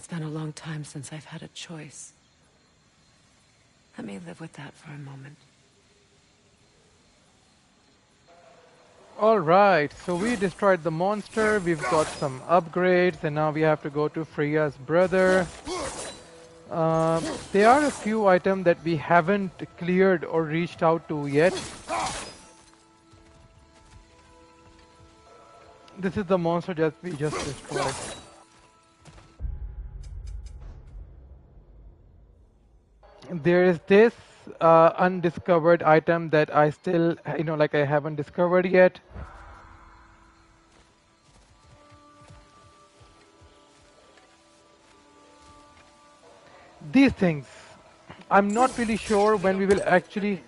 It's been a long time since I've had a choice. Let me live with that for a moment. Alright, so we destroyed the monster, we've got some upgrades, and now we have to go to Freya's brother. There are a few items that we haven't cleared or reached out to yet. This is the monster that we just destroyed. There is this undiscovered item that I still, like I haven't discovered yet. These things, I'm not really sure when we will actually...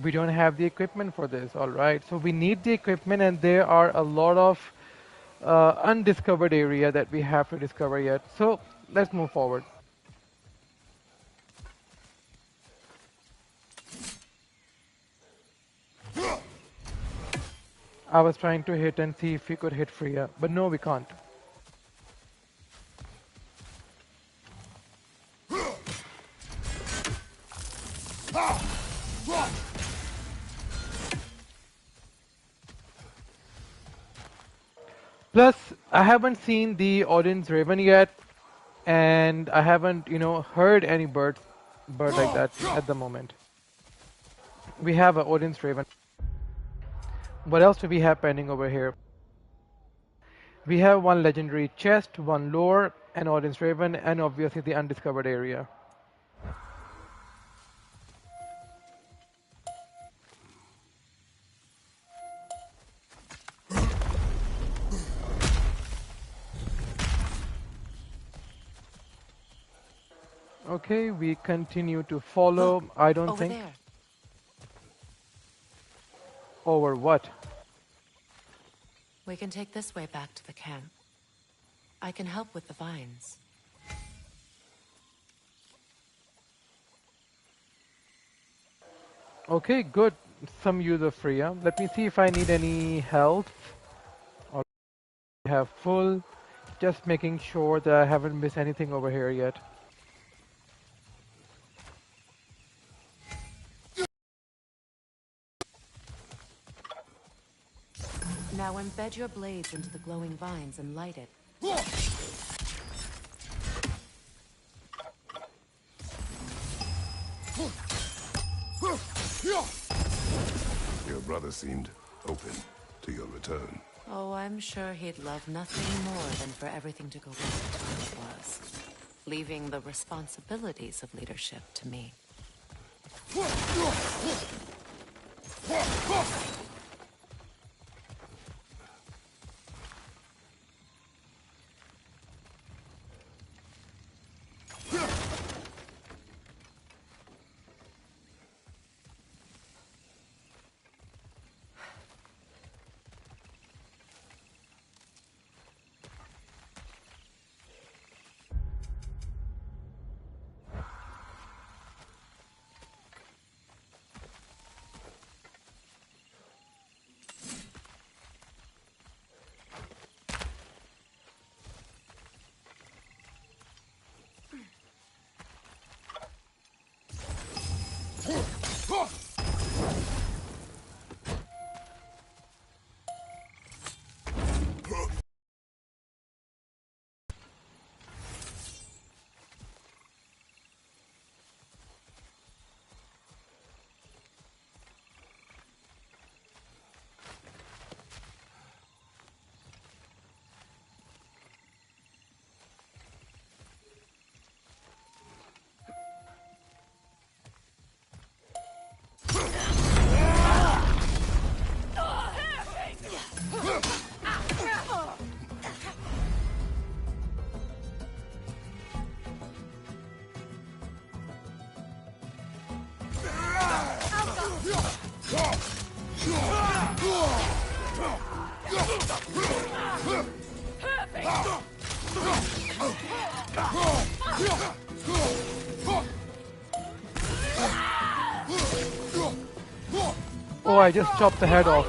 We don't have the equipment for this, alright. So we need the equipment, and there are a lot of undiscovered area that we have to discover yet. So let's move forward. I was trying to hit and see if we could hit Freya, but no, we can't. Plus, I haven't seen the Odin's Raven yet, and I haven't, heard any bird like that at the moment. We have a Odin's Raven. What else do we have pending over here? We have one legendary chest, one lore, an Odin's Raven, and obviously the undiscovered area. Okay, we continue to follow. Look, I don't over think. There. Over what? We can take this way back to the camp. I can help with the vines. Okay, good. Some use of Freya. Let me see if I need any health. Or have full. Just making sure that I haven't missed anything over here yet. Now embed your blades into the glowing vines and light it. Your brother seemed open to your return. Oh, I'm sure he'd love nothing more than for everything to go back to how it was, leaving the responsibilities of leadership to me. Oh, I just chopped the head off.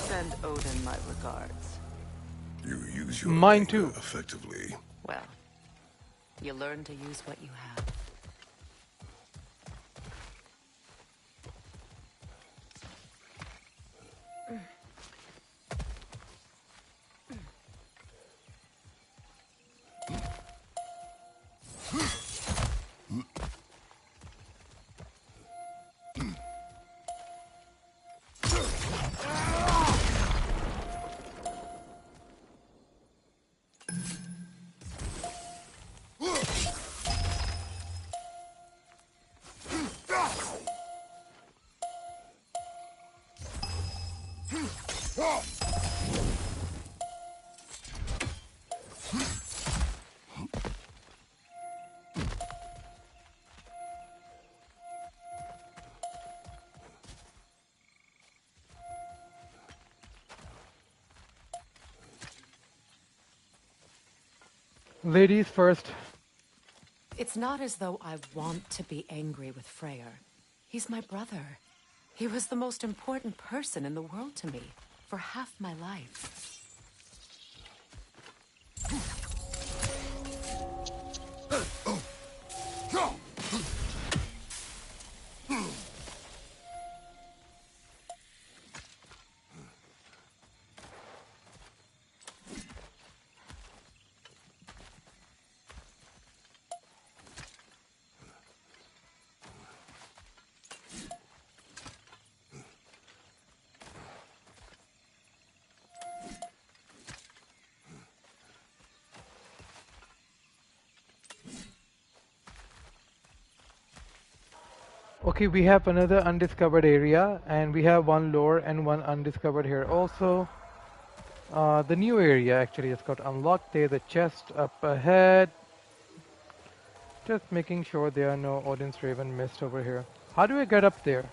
Send Odin my regards. You use your Mine anger too. effectively. Well, you learn to use what you have. Ladies first. It's not as though I want to be angry with Freyr. He's my brother. He was the most important person in the world to me for half my life. Okay, we have another undiscovered area, and we have one lore and one undiscovered here also. The new area actually just got unlocked. There's a chest up ahead. Just making sure there are no Odin's Raven mist over here. How do I get up there?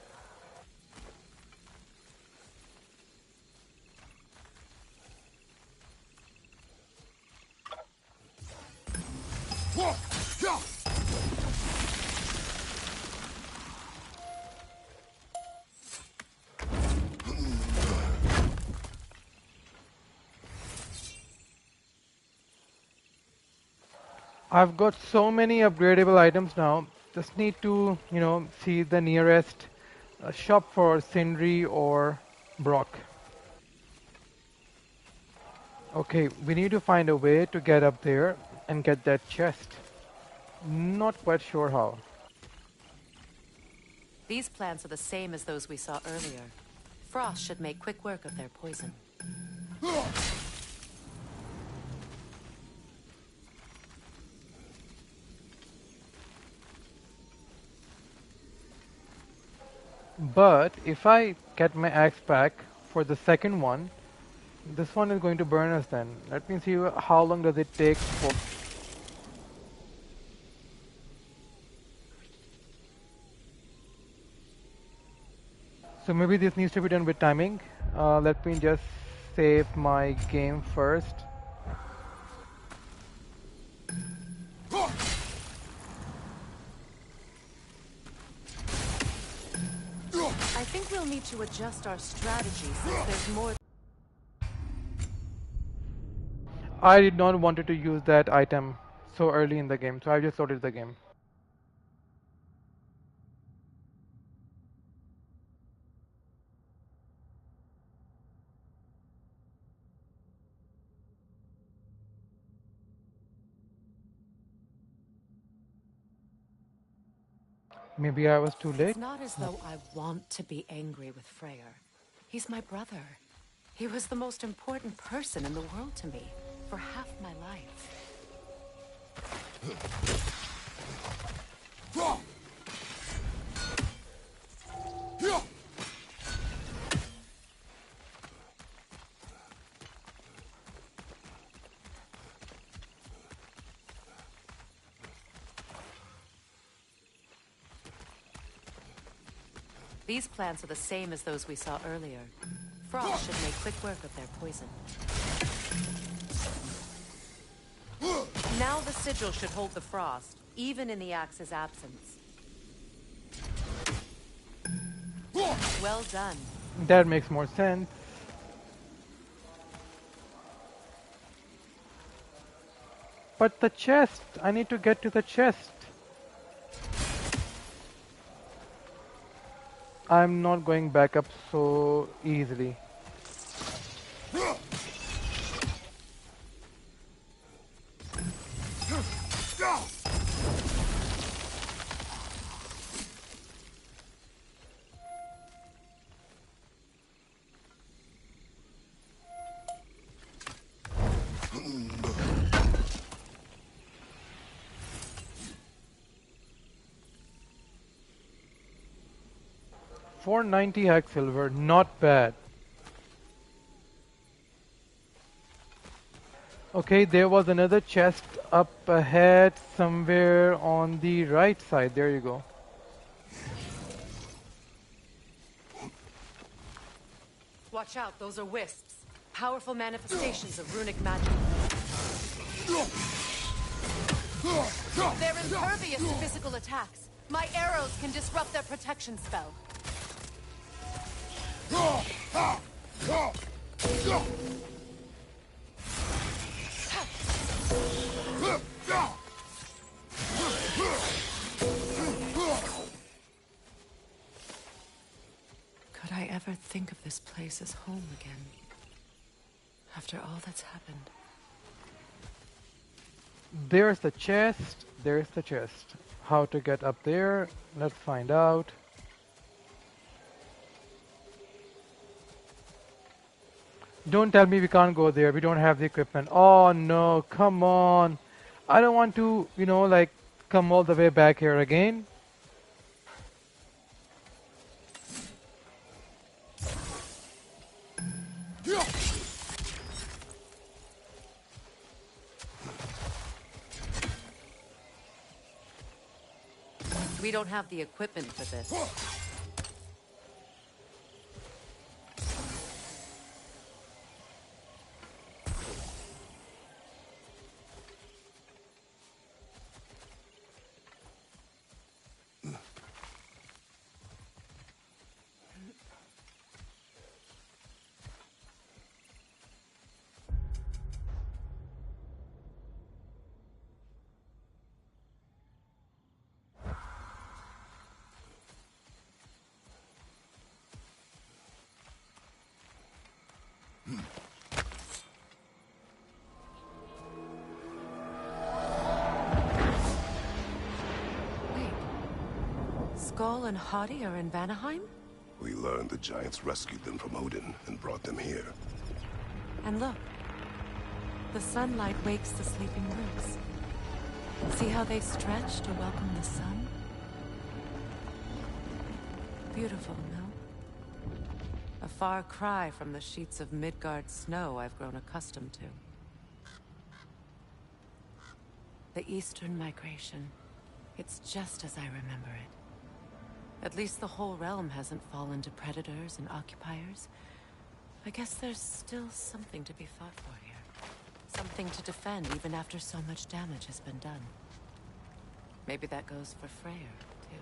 I've got so many upgradable items now. Just need to, see the nearest shop for Sindri or Brock. Okay, we need to find a way to get up there and get that chest. Not quite sure how. These plants are the same as those we saw earlier. Frost should make quick work of their poison. But if I get my axe back for the second one, this one is going to burn us then. Let me see how long does it take for... So maybe this needs to be done with timing. Let me just save my game first. I think we'll need to adjust our strategy since there's more. I did not wanted to use that item so early in the game, so I just loaded the game. Maybe I was too late. It's not as though I want to be angry with Freyr. He's my brother. He was the most important person in the world to me for half my life. These plants are the same as those we saw earlier. Frost should make quick work of their poison. Now the sigil should hold the frost, even in the axe's absence. Well done. That makes more sense. But the chest! I need to get to the chest. I'm not going back up so easily. $490 hack silver, not bad. Okay, there was another chest up ahead somewhere on the right side. There you go. Watch out, those are wisps. Powerful manifestations of runic magic. They're impervious to physical attacks. My arrows can disrupt their protection spell. Could I ever think of this place as home again? After all that's happened. There's the chest. There's the chest. How to get up there? Let's find out. Don't tell me we can't go there. We don't have the equipment. Oh no, come on. I don't want to, like, come all the way back here again. We don't have the equipment for this. Skull and Hadi are in Vanaheim? We learned the giants rescued them from Odin and brought them here. And look. The sunlight wakes the sleeping roots. See how they stretch to welcome the sun? Beautiful, no? A far cry from the sheets of Midgard snow I've grown accustomed to. The Eastern Migration. It's just as I remember it. At least the whole realm hasn't fallen to predators and occupiers. I guess there's still something to be fought for here. Something to defend even after so much damage has been done. Maybe that goes for Freyr, too.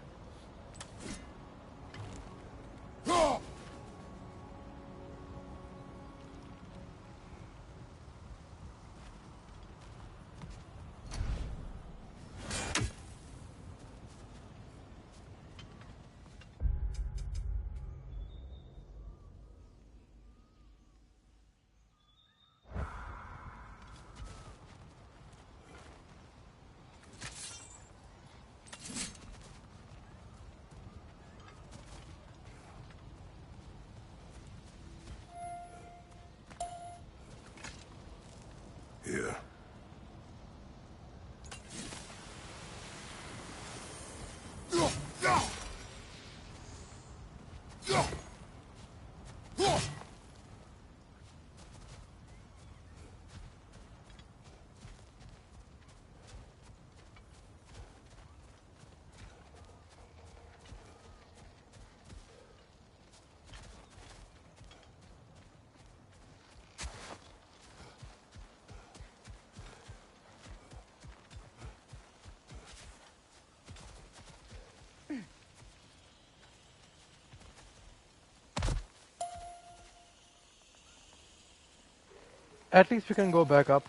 At least we can go back up.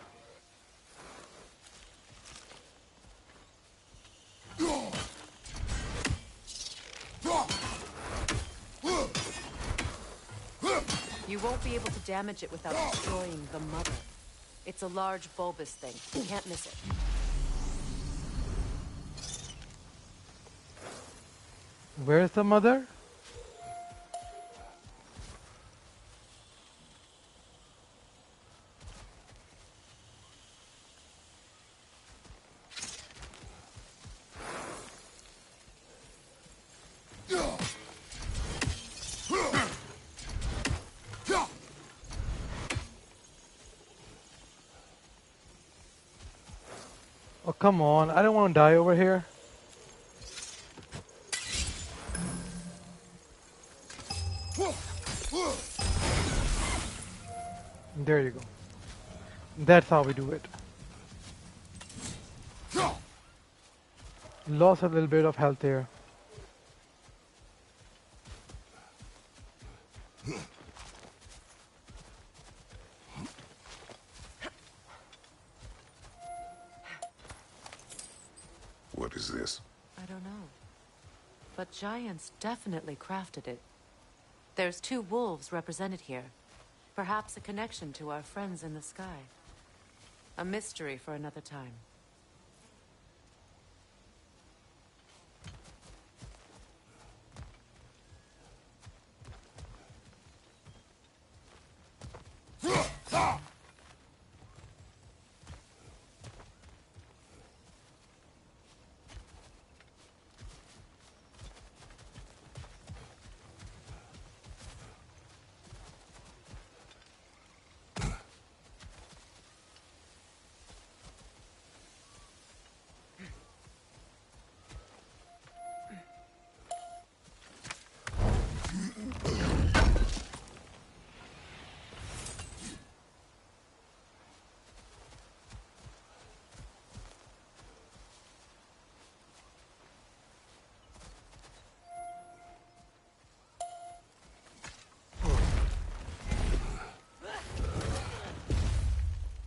You won't be able to damage it without destroying the mother. It's a large bulbous thing. You can't miss it. Where's the mother? Oh, come on. I don't want to die over here. There you go. That's how we do it. Lost a little bit of health here. What is this? I don't know. But giants definitely crafted it. There's 2 wolves represented here. Perhaps a connection to our friends in the sky. A mystery for another time.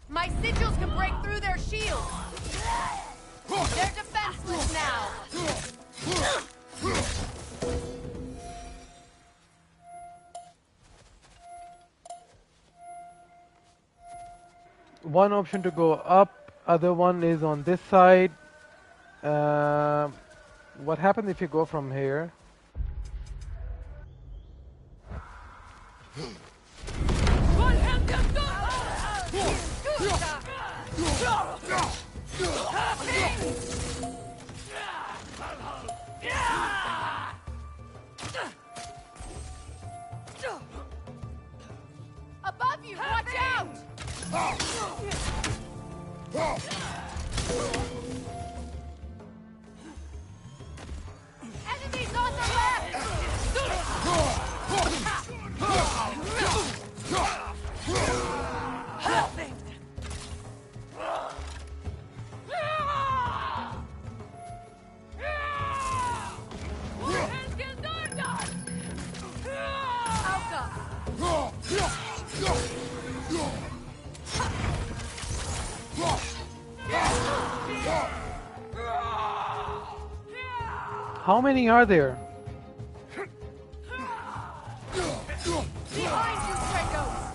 My sigils can break through their shields! They're defenseless now! One option to go up, other one is on this side. What happens if you go from here? Above you! Watch out! Enemies on the left! How many are there? Behind you, Kratos!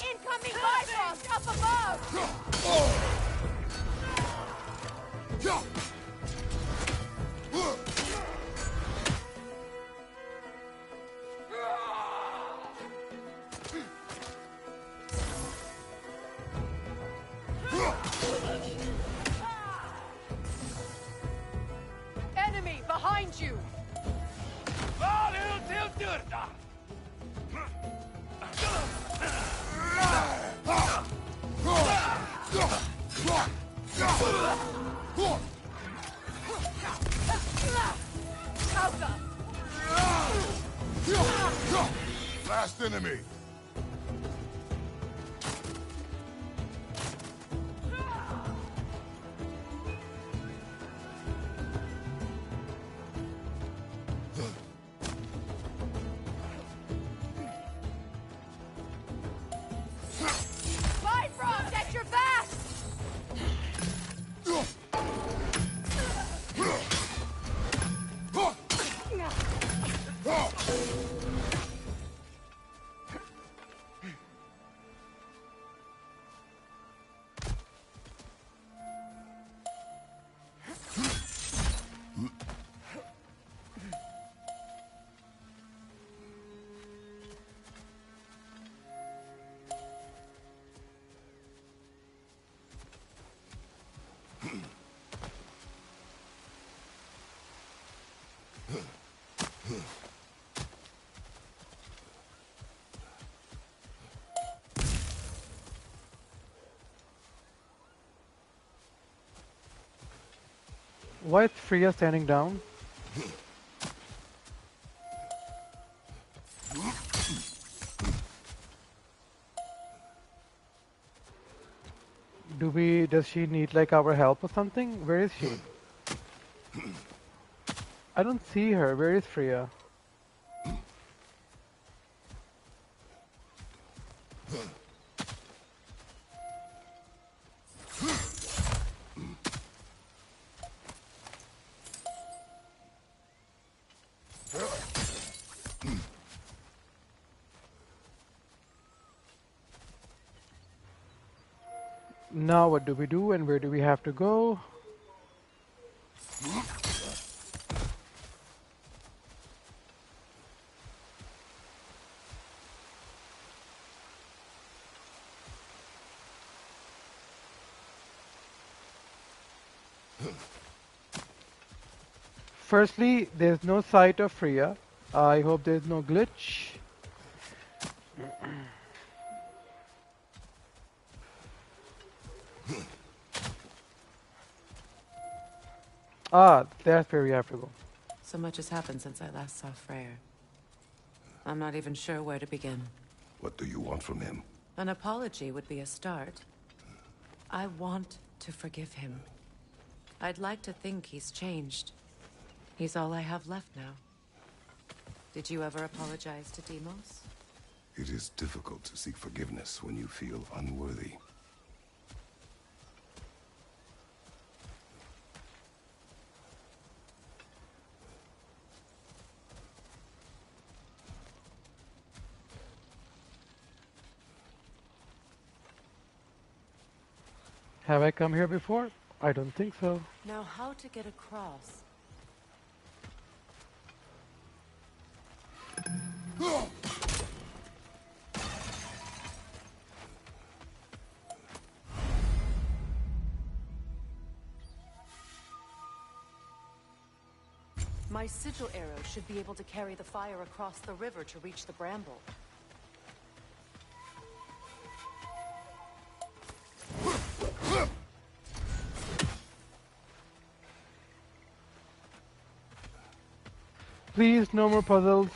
Incoming Bifrost up above! Enemy behind you! next enemy! Bifrost at your back! Why is Freya standing down? Does she need like our help or something? Where is she? I don't see her. Where is Freya? Now what do we do and where do we have to go? Firstly, there's no sight of Freya. I hope there's no glitch. Ah, that's where we have to go. So much has happened since I last saw Freyr. I'm not even sure where to begin. What do you want from him? An apology would be a start. I want to forgive him. I'd like to think he's changed. He's all I have left now. Did you ever apologize to Deimos? It is difficult to seek forgiveness when you feel unworthy. Have I come here before? I don't think so. Now how to get across? My sigil arrow should be able to carry the fire across the river to reach the bramble. Please, no more puzzles.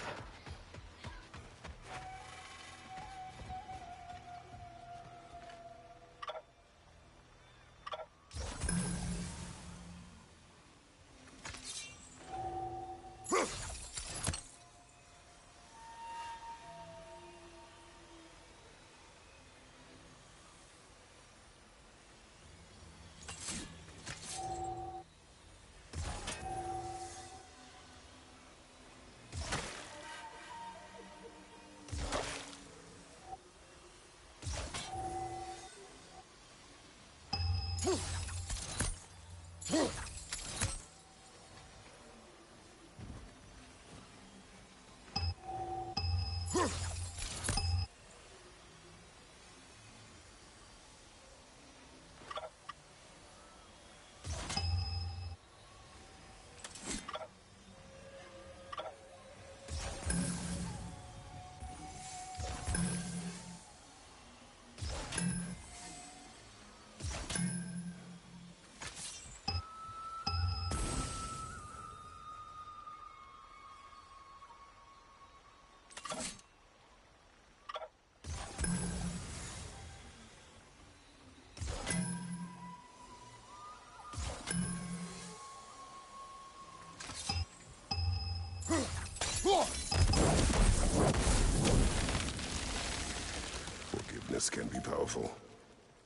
Darkness can be powerful,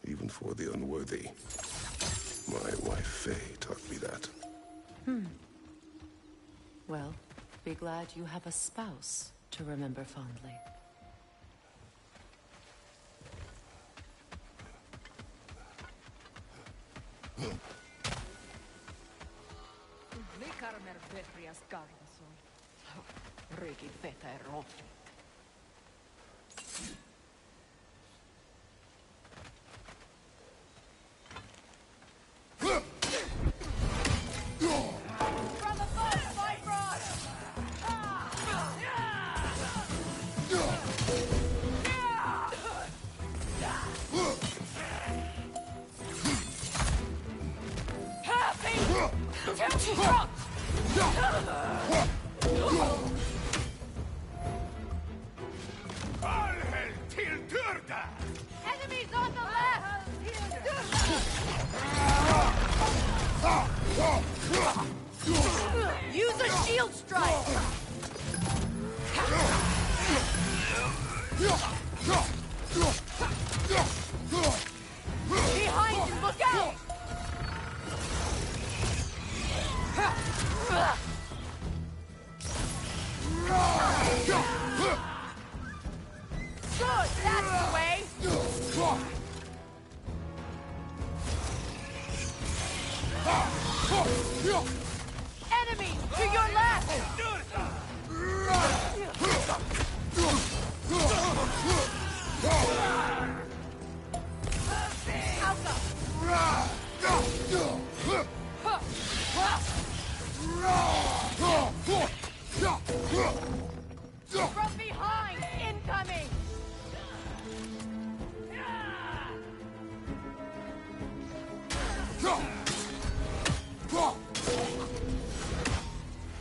even for the unworthy. My wife Faye taught me that. Well, be glad you have a spouse to remember fondly. Enemies on the left! Use a shield strike! Behind you, look out! Good, that's the way! Enemy to your left! From behind, incoming!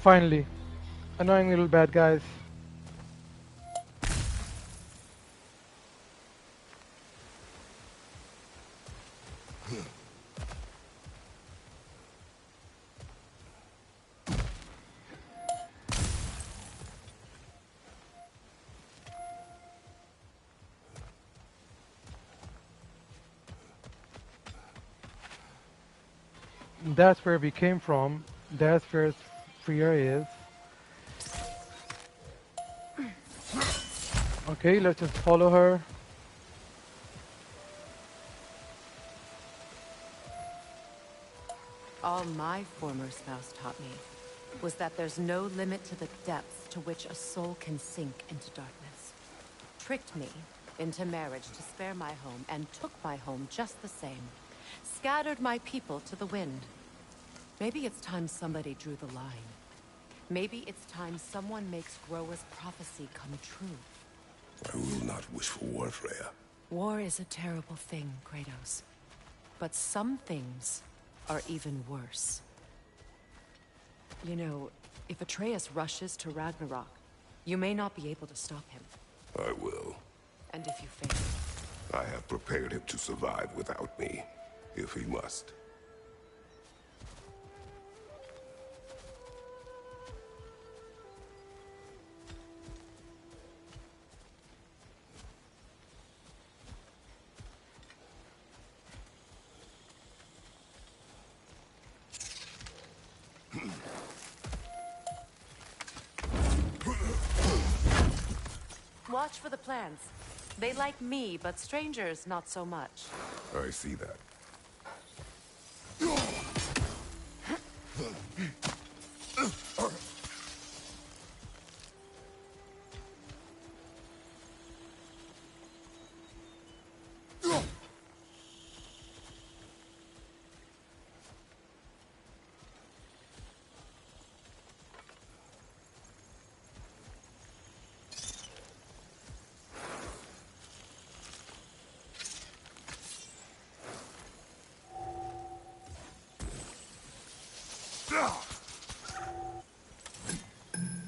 Finally. Annoying little bad guys. That's where we came from. That's where Freya is. Okay, let's just follow her. All my former spouse taught me was that there's no limit to the depths to which a soul can sink into darkness. Tricked me into marriage to spare my home and took my home just the same. Scattered my people to the wind. Maybe it's time somebody drew the line. Maybe it's time someone makes Groa's prophecy come true. I will not wish for war, Freya. War is a terrible thing, Kratos. But some things are even worse. You know, if Atreus rushes to Ragnarok, you may not be able to stop him. I will. And if you fail? I have prepared him to survive without me, if he must. Watch for the plants. They like me, but strangers not so much. I see that.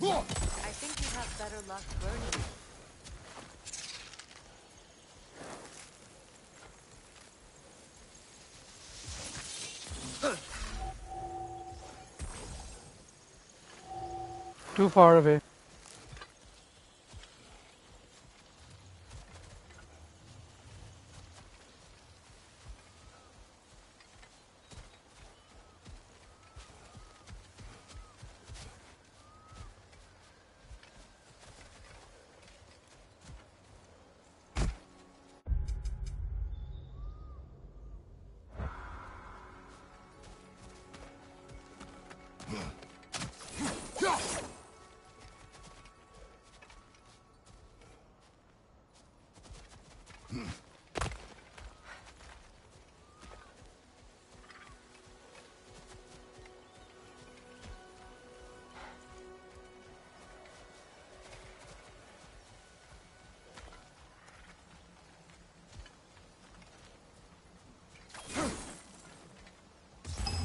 I think you have better luck burning. Too far away.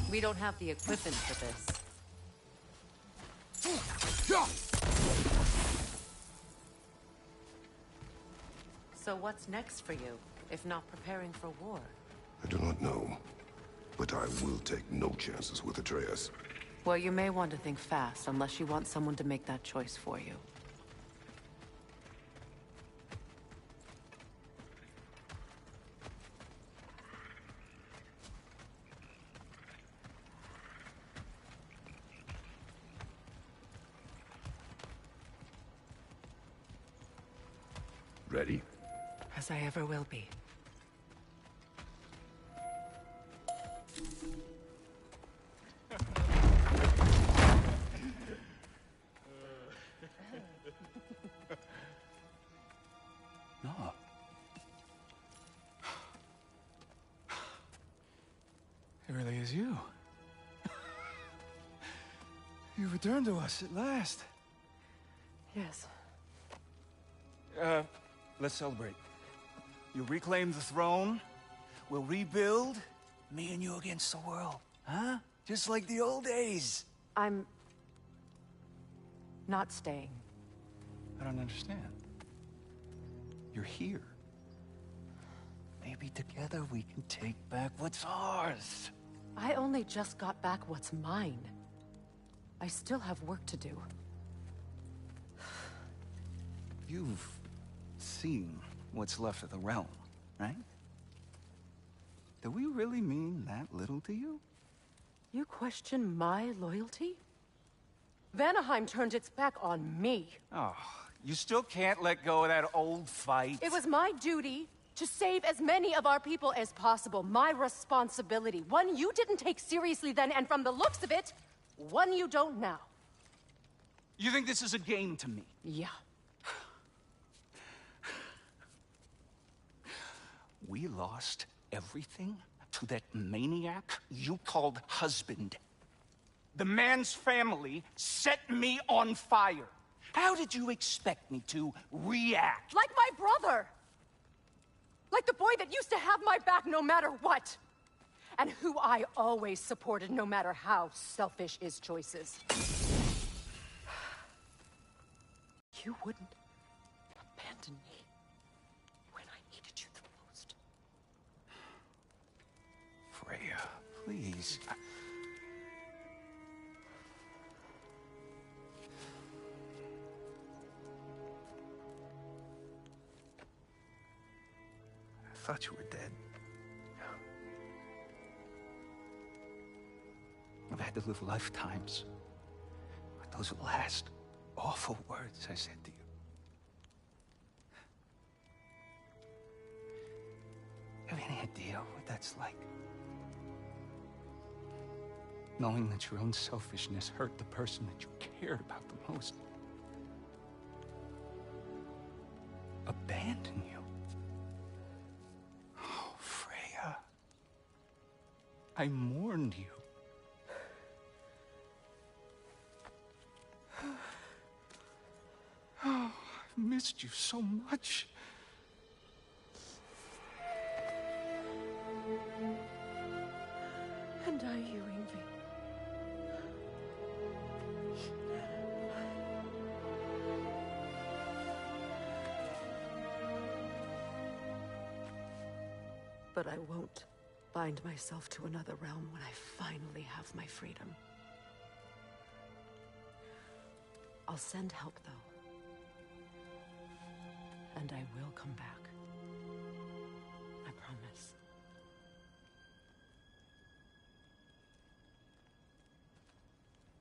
We don't have the equipment for this. So what's next for you, if not preparing for war? I do not know, but I will take no chances with Atreus. Well, you may want to think fast, unless you want someone to make that choice for you. Ready? As I ever will be. No. It really is you. You returned to us at last. Yes. Let's celebrate. You reclaim the throne. We'll rebuild. Me and you against the world. Huh? Just like the old days. I'm... not staying. I don't understand. You're here. Maybe together we can take back what's ours. I only just got back what's mine. I still have work to do. You've seen what's left of the realm, right? Do we really mean that little to you? You question my loyalty? Vanaheim turned its back on me. Oh, you still can't let go of that old fight. It was my duty to save as many of our people as possible. My responsibility. One you didn't take seriously then, and from the looks of it, one you don't now. You think this is a game to me? Yeah. We lost everything to that maniac you called husband. The man's family set me on fire. How did you expect me to react? Like my brother! Like the boy that used to have my back no matter what! And who I always supported no matter how selfish his choices. You wouldn't abandon me when I needed you the most. Freya, please. I thought you were dead. I've had to live lifetimes with those last awful words I said to you. Have any idea what that's like? Knowing that your own selfishness hurt the person that you cared about the most. Abandon you. Oh, Freya. I mourned you. Oh, I've missed you so much. And are you, Ingvi? But I won't bind myself to another realm when I finally have my freedom. I'll send help, though. And I will come back. I promise.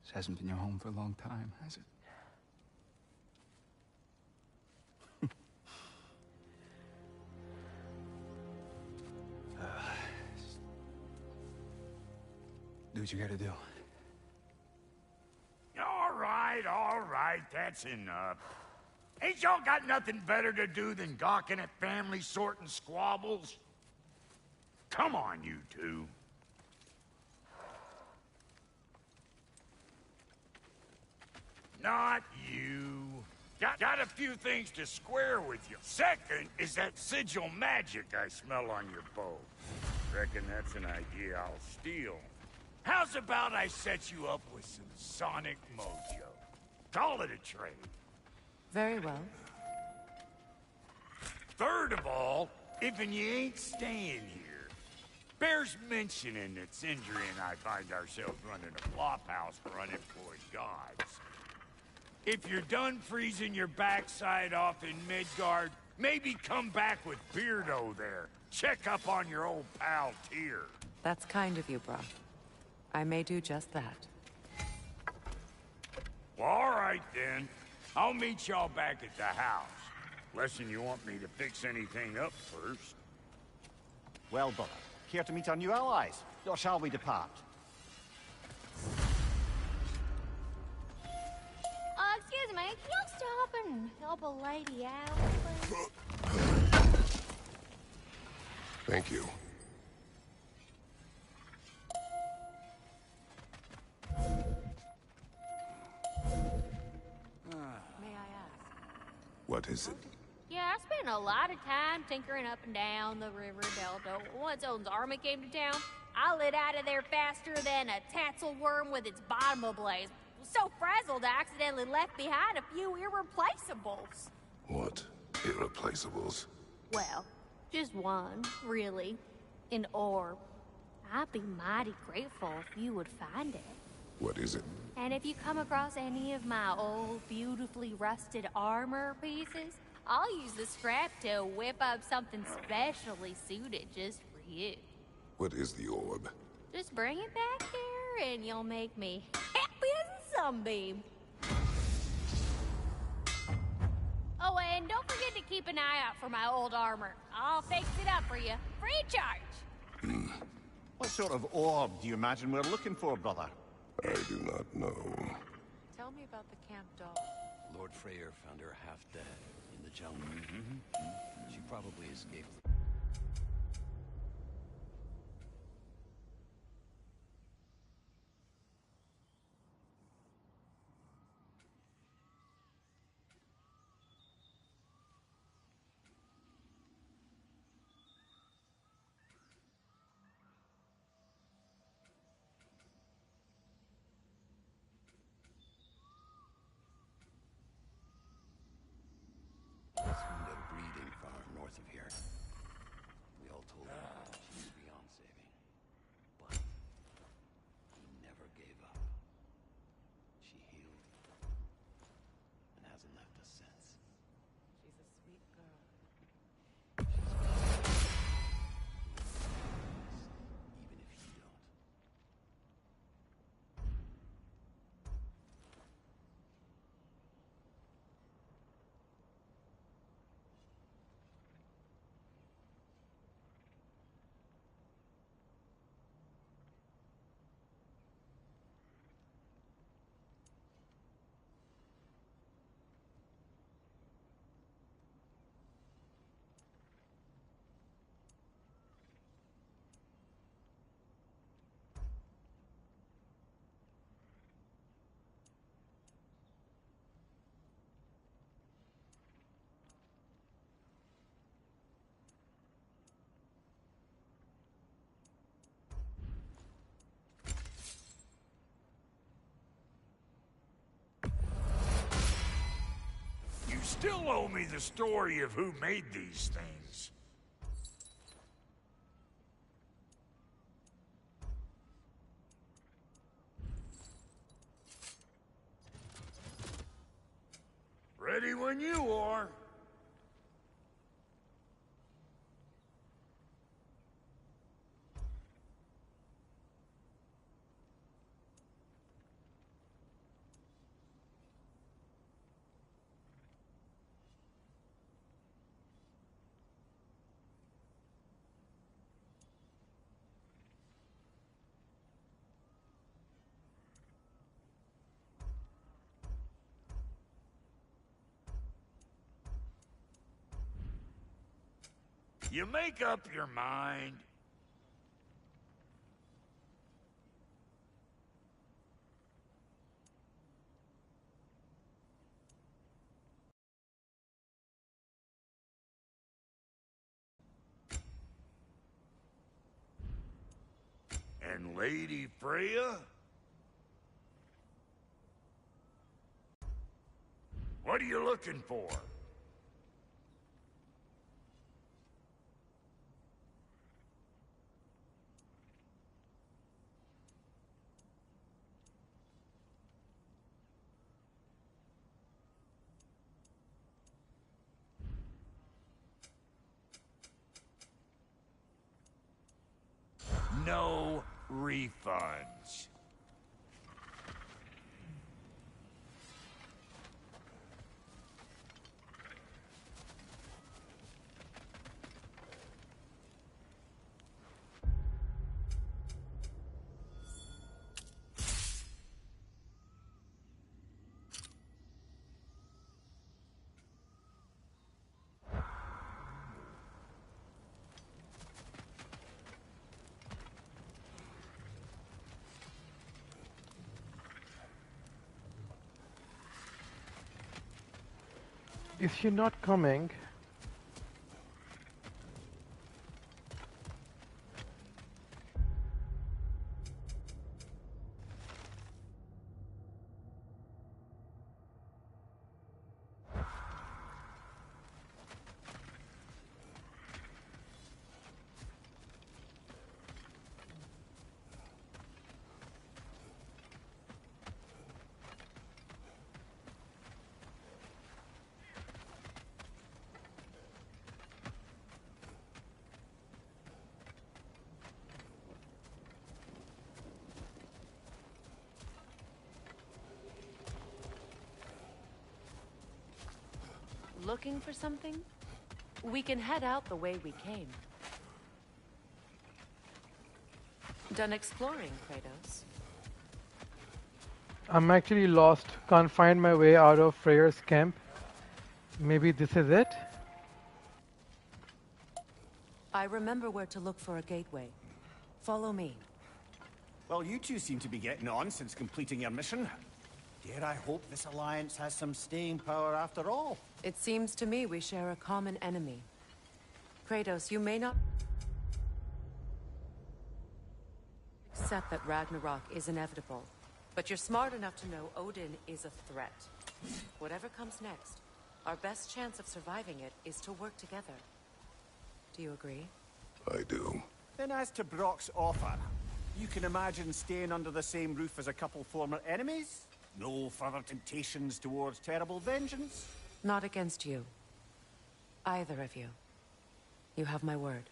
This hasn't been your home for a long time, has it? Do what you gotta do. All right, that's enough. Ain't y'all got nothing better to do than gawking at family sorting squabbles? Come on, you two. Not you. Got a few things to square with you. Second is that sigil magic I smell on your bow. Reckon that's an idea I'll steal. How's about I set you up with some sonic mojo? Call it a trade. Very well. Third of all, if you ain't staying here, bears mentioning that Sindri and I find ourselves running a flophouse for unemployed gods. If you're done freezing your backside off in Midgard, maybe come back with Beardo there. Check up on your old pal Tyr. That's kind of you, Brock. I may do just that. Well, all right then. I'll meet y'all back at the house. Less'n you want me to fix anything up first. Well, brother, here to meet our new allies. Or shall we depart? Excuse me, can you stop and help a lady out, please? Thank you. May I ask? What is it? Yeah, I spent a lot of time tinkering up and down the river delta. Once Odin's army came to town, I lit out of there faster than a tassel worm with its bottom ablaze. So frazzled, I accidentally left behind a few irreplaceables. What? Irreplaceables? Well, just one, really. An orb. I'd be mighty grateful if you would find it. What is it? And if you come across any of my old, beautifully rusted armor pieces, I'll use the scrap to whip up something specially suited just for you. What is the orb? Just bring it back here and you'll make me happy as a sunbeam. Oh, and don't forget to keep an eye out for my old armor. I'll fix it up for you, free of charge. What sort of orb do you imagine we're looking for, brother? I do not know. Tell me about the camp dog. Lord Freyr found her half dead in the jungle. She probably escaped. Assumed at a breeding farm north of here. We all told her she was beyond saving. But he never gave up. She healed and hasn't left us since. She's a sweet girl. Even if you don't. You still owe me the story of who made these things. Ready when you are. You make up your mind. And Lady Freya? What are you looking for? No refunds. Is she not coming? Looking for something? We can head out the way we came. Done exploring, Kratos? I'm actually lost. Can't find my way out of Freyr's camp. Maybe this is it? I remember where to look for a gateway. Follow me. Well, you two seem to be getting on since completing your mission. Dare I hope this alliance has some staying power after all? It seems to me we share a common enemy. Kratos, you may not accept that Ragnarok is inevitable, but you're smart enough to know Odin is a threat. Whatever comes next, our best chance of surviving it is to work together. Do you agree? I do. Then as to Brock's offer, you can imagine staying under the same roof as a couple former enemies? No further temptations towards terrible vengeance? Not against you. Either of you. You have my word.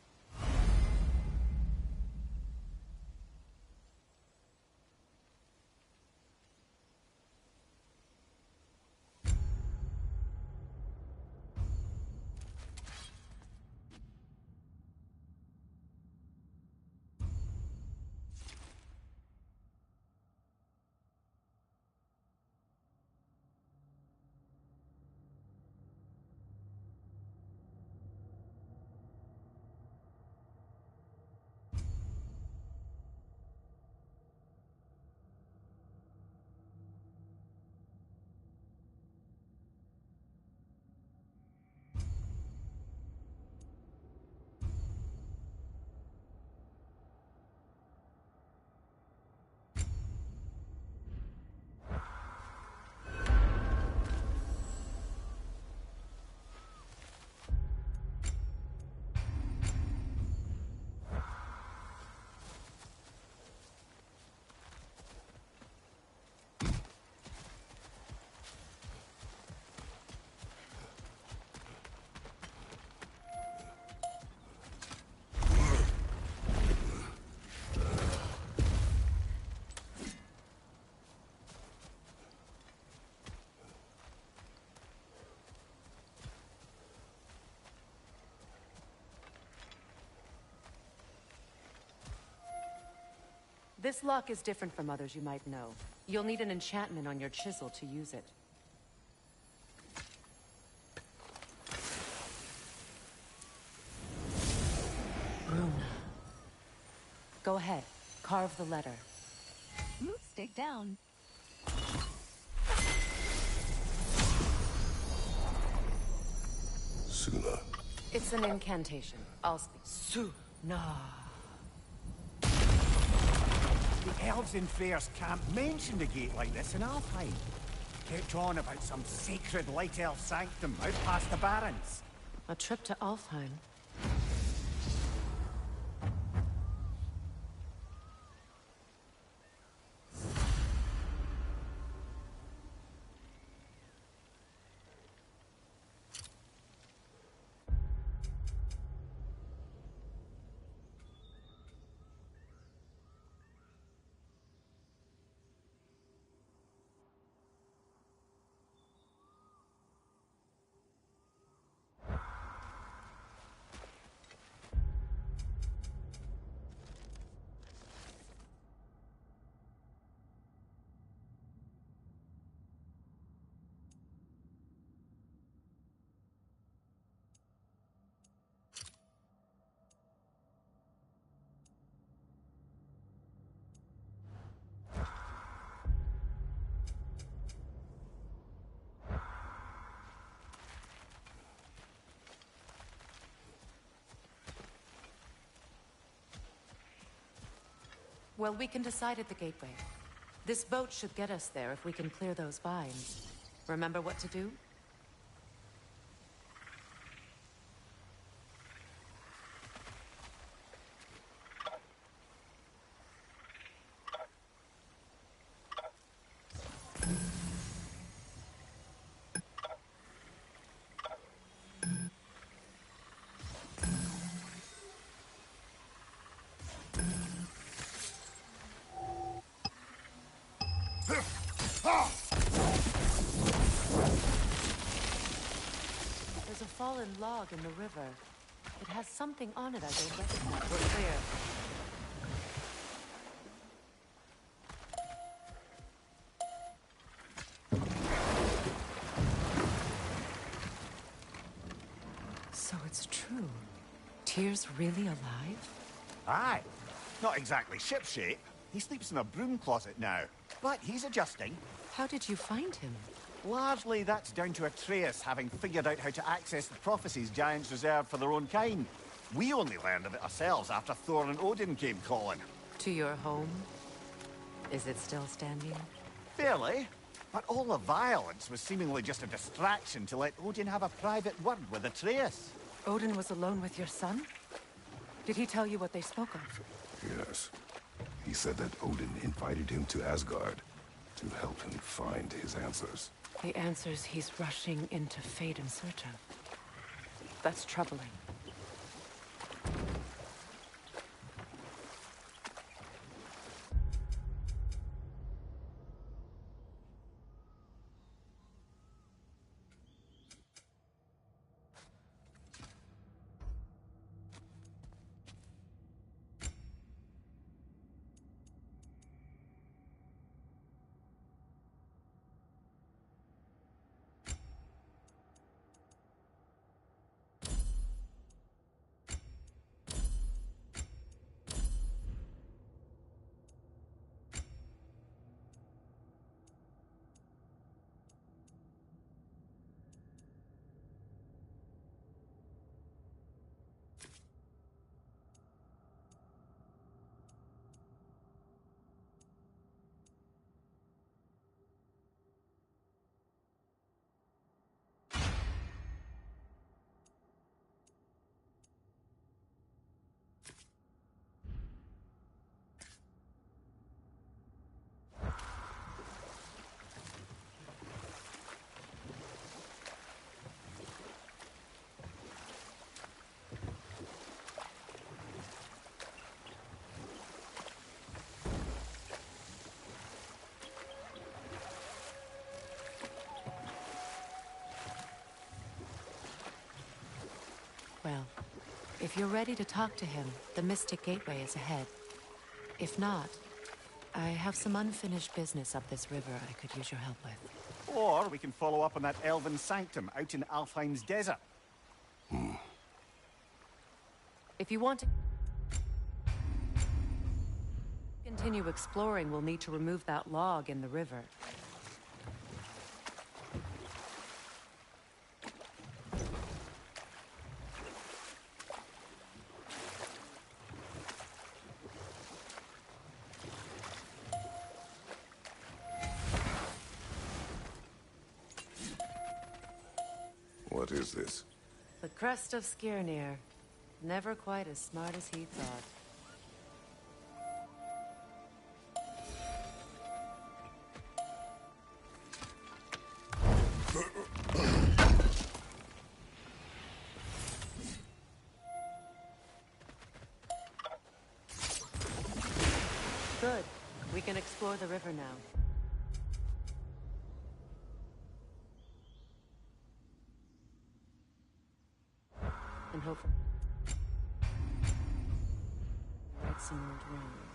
This lock is different from others you might know. You'll need an enchantment on your chisel to use it. Go ahead. Carve the letter. Stick down. Suna. It's an incantation. I'll speak. Suna. The elves in Freyr's camp mentioned a gate like this in Alfheim. Kept on about some sacred light elf sanctum out past the Barrens. A trip to Alfheim. Well, we can decide at the gateway. This boat should get us there if we can clear those vines. Remember what to do? There's a fallen log in the river. It has something on it I don't recognize. We're clear. So it's true. Tyr's really alive? Aye. Not exactly shipshape. He sleeps in a broom closet now. But he's adjusting. How did you find him? Largely, that's down to Atreus having figured out how to access the prophecies giants reserved for their own kind. We only learned of it ourselves after Thor and Odin came calling. To your home? Is it still standing? Fairly. But all the violence was seemingly just a distraction to let Odin have a private word with Atreus. Odin was alone with your son? Did he tell you what they spoke of? Yes. He said that Odin invited him to Asgard to help him find his answers. The answers he's rushing into fate in search of. That's troubling. Well, if you're ready to talk to him, the Mystic Gateway is ahead. If not, I have some unfinished business up this river I could use your help with. Or we can follow up on that elven sanctum out in Alfheim's desert. If you want to... continue exploring, we'll need to remove that log in the river. What is this? The crest of Skirnir. Never quite as smart as he thought. Good. We can explore the river now. And hopefully right some old ruins.